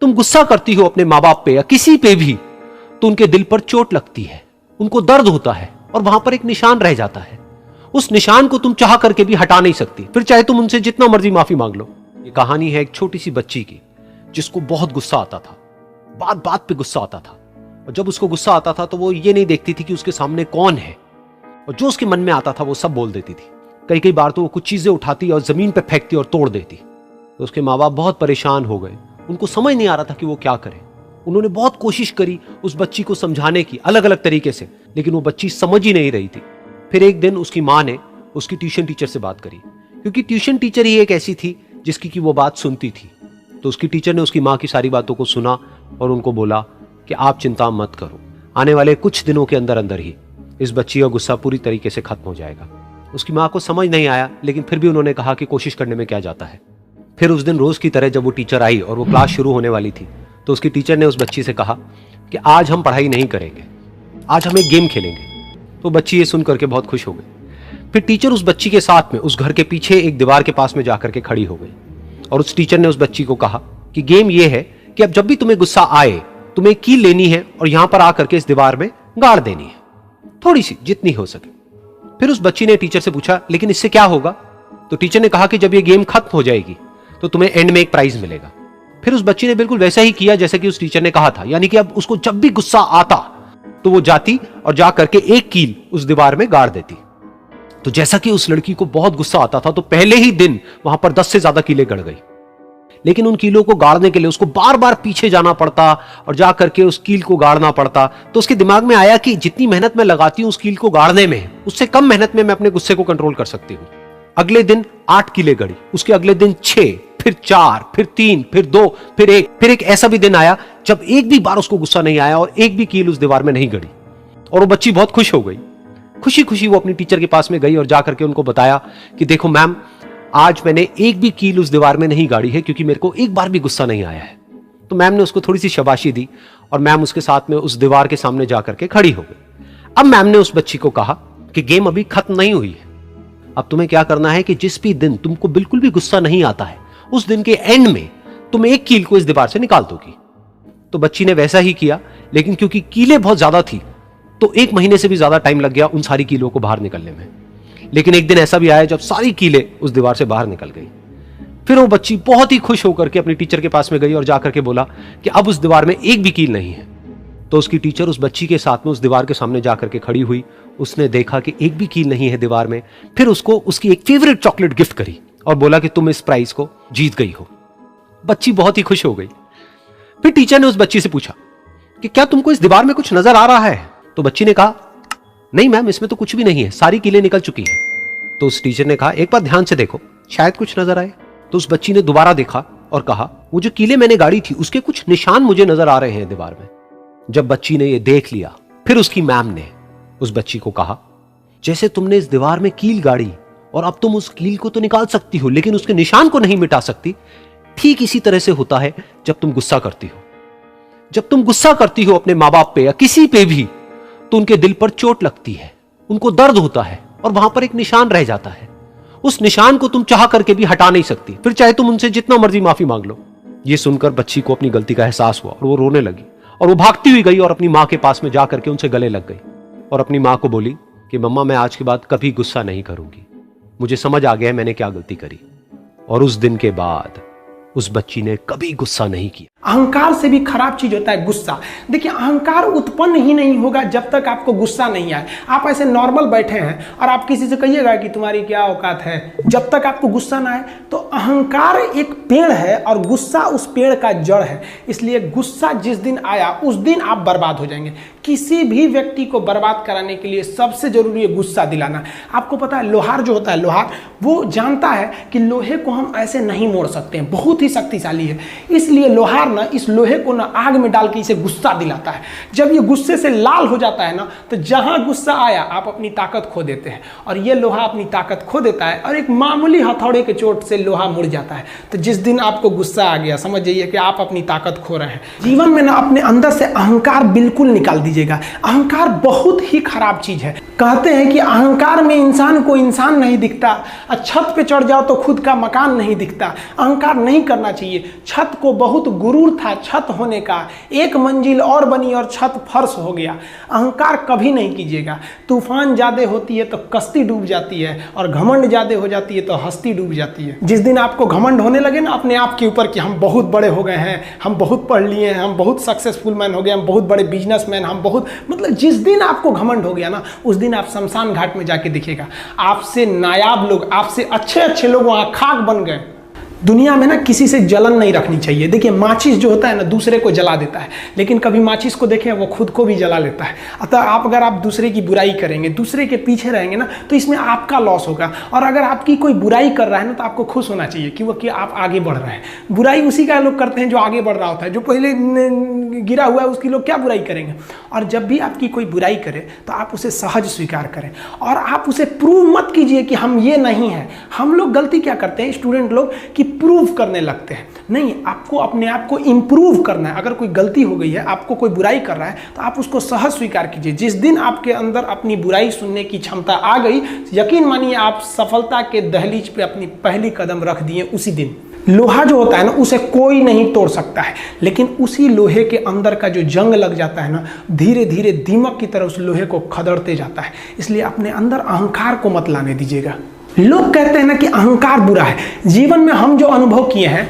तुम गुस्सा करती हो अपने माँ बाप पे या किसी पे भी, तो उनके दिल पर चोट लगती है, उनको दर्द होता है और वहां पर एक निशान रह जाता है। उस निशान को तुम चाह करके भी हटा नहीं सकती, फिर चाहे तुम उनसे जितना मर्जी माफी मांग लो। ये कहानी है एक छोटी सी बच्ची की जिसको बहुत गुस्सा आता था, बात बात पे गुस्सा आता था। और जब उसको गुस्सा आता था तो वो ये नहीं देखती थी कि उसके सामने कौन है, और जो उसके मन में आता था वो सब बोल देती थी। कई कई बार तो वो कुछ चीजें उठाती और जमीन पे फेंकती और तोड़ देती। तो उसके माँ बाप बहुत परेशान हो गए, उनको समझ नहीं आ रहा था कि वो क्या करें। उन्होंने बहुत कोशिश करी उस बच्ची को समझाने की अलग अलग तरीके से, लेकिन वो बच्ची समझ ही नहीं रही थी। फिर एक दिन उसकी माँ ने उसकी ट्यूशन टीचर से बात करी, क्योंकि ट्यूशन टीचर ही एक ऐसी थी जिसकी कि वो बात सुनती थी। तो उसकी टीचर ने उसकी माँ की सारी बातों को सुना और उनको बोला कि आप चिंता मत करो, आने वाले कुछ दिनों के अंदर अंदर ही इस बच्ची का गुस्सा पूरी तरीके से खत्म हो जाएगा। उसकी माँ को समझ नहीं आया, लेकिन फिर भी उन्होंने कहा कि कोशिश करने में क्या जाता है। फिर उस दिन रोज की तरह जब वो टीचर आई और वो क्लास शुरू होने वाली थी, तो उसकी टीचर ने उस बच्ची से कहा कि आज हम पढ़ाई नहीं करेंगे, आज हम एक गेम खेलेंगे। तो बच्ची ये सुन करके बहुत खुश हो गई। फिर टीचर उस बच्ची के साथ में उस घर के पीछे एक दीवार के पास में जाकर के खड़ी हो गई और उस टीचर ने उस बच्ची को कहा कि गेम ये है कि अब जब भी तुम्हें गुस्सा आए, तुम्हें कील लेनी है और यहां पर आकर के इस दीवार में गाड़ देनी है, थोड़ी सी, जितनी हो सके। फिर उस बच्ची ने टीचर से पूछा, लेकिन इससे क्या होगा? तो टीचर ने कहा कि जब ये गेम खत्म हो जाएगी तो तुम्हें एंड में एक प्राइज मिलेगा। फिर उस बच्ची ने बिल्कुल वैसा ही किया जैसे कि उस टीचर ने कहा था, यानी कि अब उसको जब भी गुस्सा आता तो वो जाती और जा करके एक कील उस दीवार में गाड़ देती। तो जैसा कि उस लड़की को बहुत गुस्सा आता था, तो पहले ही दिन वहां पर 10 से ज्यादा कीलें गड़ गई। लेकिन उन कीलों को गाड़ने के लिए उसको बार बार पीछे जाना पड़ता और जा करके उस कील को गाड़ना पड़ता। तो उसके दिमाग में आया कि जितनी मेहनत मैं लगाती हूं उस कील को गाड़ने में, उससे कम मेहनत में मैं अपने गुस्से को कंट्रोल कर सकती हूं। अगले दिन 8 कीलें गड़ी, उसके अगले दिन 6, फिर 4, फिर 3, फिर 2, फिर 1। फिर एक ऐसा भी दिन आया जब एक भी बार उसको गुस्सा नहीं आया और एक भी कील उस दीवार में नहीं गड़ी। और वो बच्ची बहुत खुश हो गई। खुशी खुशी वो अपनी टीचर के पास में गई और जाकर के उनको बताया कि देखो मैम, आज मैंने एक भी कील उस दीवार में नहीं गाड़ी है, क्योंकि मेरे को एक बार भी गुस्सा नहीं आया है। तो मैम ने उसको थोड़ी सी शाबाशी दी और मैम उसके साथ में उस दीवार के सामने जाकर के खड़ी हो गई। अब मैम ने उस बच्ची को कहा कि गेम अभी खत्म नहीं हुई है, अब तुम्हें क्या करना है कि जिस भी दिन तुमको बिल्कुल भी गुस्सा नहीं आता है, उस दिन के एंड में तुम एक कील को इस दीवार से निकाल दोगी। तो बच्ची ने वैसा ही किया, लेकिन क्योंकि कीलें बहुत ज्यादा थी तो 1 महीने से भी ज्यादा टाइम लग गया उन सारी कीलों को बाहर निकलने में। लेकिन एक दिन ऐसा भी आया जब सारी कीलें उस दीवार से बाहर निकल गई। फिर वो बच्ची बहुत ही खुश होकर के अपनी टीचर के पास में गई और जाकर के बोला कि अब उस दीवार में एक भी कील नहीं है। तो उसकी टीचर उस बच्ची के साथ में उस दीवार के सामने जाकर के खड़ी हुई। उसने देखा कि एक भी कील नहीं है दीवार में। फिर उसको उसकी एक फेवरेट चॉकलेट गिफ्ट करी और बोला कि तुम इस प्राइज को जीत गई हो। बच्ची बहुत ही खुश हो गई। फिर टीचर ने उस बच्ची से पूछा कि क्या तुमको इस दीवार में कुछ नजर आ रहा है? तो बच्ची ने कहा, नहीं मैम, इसमें तो कुछ भी नहीं है, सारी कीलें निकल चुकी हैं। तो उस टीचर ने कहा, एक बार ध्यान से देखो, शायद कुछ नजर आए। तो उस बच्ची ने दोबारा देखा और कहा, वो जो कीलें मैंने गाड़ी थी उसके कुछ निशान मुझे नजर आ रहे हैं दीवार में। जब बच्ची ने ये देख लिया, फिर उसकी मैम ने उस बच्ची को कहा, जैसे तुमने इस दीवार में कील गाड़ी और अब तुम उस कील को तो निकाल सकती हो लेकिन उसके निशान को नहीं मिटा सकती, ठीक इसी तरह से होता है जब तुम गुस्सा करती हो। जब तुम गुस्सा करती हो अपने माँ बाप पे या किसी पे भी, तो उनके दिल पर चोट लगती है, उनको दर्द होता है और वहां पर एक निशान रह जाता है। उस निशान को तुम चाह करके भी हटा नहीं सकती, फिर चाहे तुम उनसे जितना मर्जी माफी मांग लो। ये सुनकर बच्ची को अपनी गलती का एहसास हुआ और वो रोने लगी और वो भागती हुई गई और अपनी माँ के पास में जाकर के उनसे गले लग गई और अपनी माँ को बोली कि मम्मा, मैं आज के बाद कभी गुस्सा नहीं करूंगी, मुझे समझ आ गया है मैंने क्या गलती करी। और उस दिन के बाद उस बच्ची ने कभी गुस्सा नहीं किया। अहंकार से भी खराब चीज होता है गुस्सा। देखिए, अहंकार उत्पन्न ही नहीं होगा जब तक आपको गुस्सा नहीं आए। आप ऐसे नॉर्मल बैठे हैं और आप किसी से कहिएगा कि तुम्हारी क्या औकात है, जब तक आपको गुस्सा ना आए। तो अहंकार एक पेड़ है और गुस्सा उस पेड़ का जड़ है। इसलिए गुस्सा जिस दिन आया उस दिन आप बर्बाद हो जाएंगे। किसी भी व्यक्ति को बर्बाद कराने के लिए सबसे जरूरी है गुस्सा दिलाना। आपको पता है, लोहार जो होता है, लोहार वो जानता है कि लोहे को हम ऐसे नहीं मोड़ सकते हैं, बहुत ही शक्तिशाली है। इसलिए लोहार ना इस लोहे को ना आग में डाल के इसे गुस्सा दिलाता है। जब ये गुस्से से लाल हो जाता है ना, तो जहां गुस्सा आया आप अपनी ताकत खो देते हैं और ये लोहा अपनी ताकत खो देता है और एक मामूली हथौड़े के चोट से लोहा मुड़ जाता है। तो जिस दिन आपको गुस्सा आ गया, समझ जाइए कि आप अपनी ताकत खो रहे हैं। जीवन में ना अपने अंदर से अहंकार बिल्कुल निकाल दीजिएगा। अहंकार बहुत ही खराब चीज है। कहते हैं कि अहंकार में इंसान को इंसान नहीं दिखता, और छत पे चढ़ जाओ तो खुद का मकान नहीं दिखता। अहंकार नहीं करना चाहिए। छत को बहुत गुरूर था छत होने का, एक मंजिल और बनी और छत फर्श हो गया। अहंकार कभी नहीं कीजिएगा। तूफान ज़्यादा होती है तो कश्ती डूब जाती है, और घमंड ज़्यादा हो जाती है तो हस्ती डूब जाती है। जिस दिन आपको घमंड होने लगे ना अपने आप के ऊपर कि हम बहुत बड़े हो गए हैं, हम बहुत पढ़ लिए हैं, हम बहुत सक्सेसफुल मैन हो गए, हम बहुत बड़े बिजनेसमैन, हम बहुत, मतलब जिस दिन आपको घमंड हो गया ना, उस दिन आप शमशान घाट में जाके दिखेगा आपसे नायाब लोग, आपसे अच्छे अच्छे लोग वहां खाक बन गए। दुनिया में ना किसी से जलन नहीं रखनी चाहिए। देखिए माचिस जो होता है ना दूसरे को जला देता है, लेकिन कभी माचिस को देखें वो खुद को भी जला लेता है। अतः अगर आप दूसरे की बुराई करेंगे, दूसरे के पीछे रहेंगे ना, तो इसमें आपका लॉस होगा। और अगर आपकी कोई बुराई कर रहा है ना तो आपको खुश होना चाहिए कि आप आगे बढ़ रहे हैं। बुराई उसी का लोग करते हैं जो आगे बढ़ रहा होता है, जो पहले गिरा हुआ है उसकी लोग क्या बुराई करेंगे। और जब भी आपकी कोई बुराई करे तो आप उसे सहज स्वीकार करें, और आप उसे प्रूव मत कीजिए कि हम ये नहीं हैं। हम लोग गलती क्या करते हैं स्टूडेंट लोग कि प्रूव करने लगते हैं। नहीं, आपको अपने आप को इंप्रूव करना है। अगर कोई गलती हो गई है, आपको कोई बुराई कर रहा है, तो आप उसको सहज स्वीकार कीजिए। जिस दिन आपके अंदर अपनी बुराई सुनने की क्षमता आ गई, यकीन मानिए आप सफलता के दहलीज पे अपनी पहली कदम रख दिए उसी दिन। लोहा जो होता है ना उसे कोई नहीं तोड़ सकता है, लेकिन उसी लोहे के अंदर का जो जंग लग जाता है ना, धीरे धीरे दीमक की तरह उस लोहे को खदड़ते जाता है। इसलिए अपने अंदर अहंकार को मत लाने दीजिएगा। लोग कहते हैं ना कि अहंकार बुरा है। जीवन में हम जो अनुभव किए हैं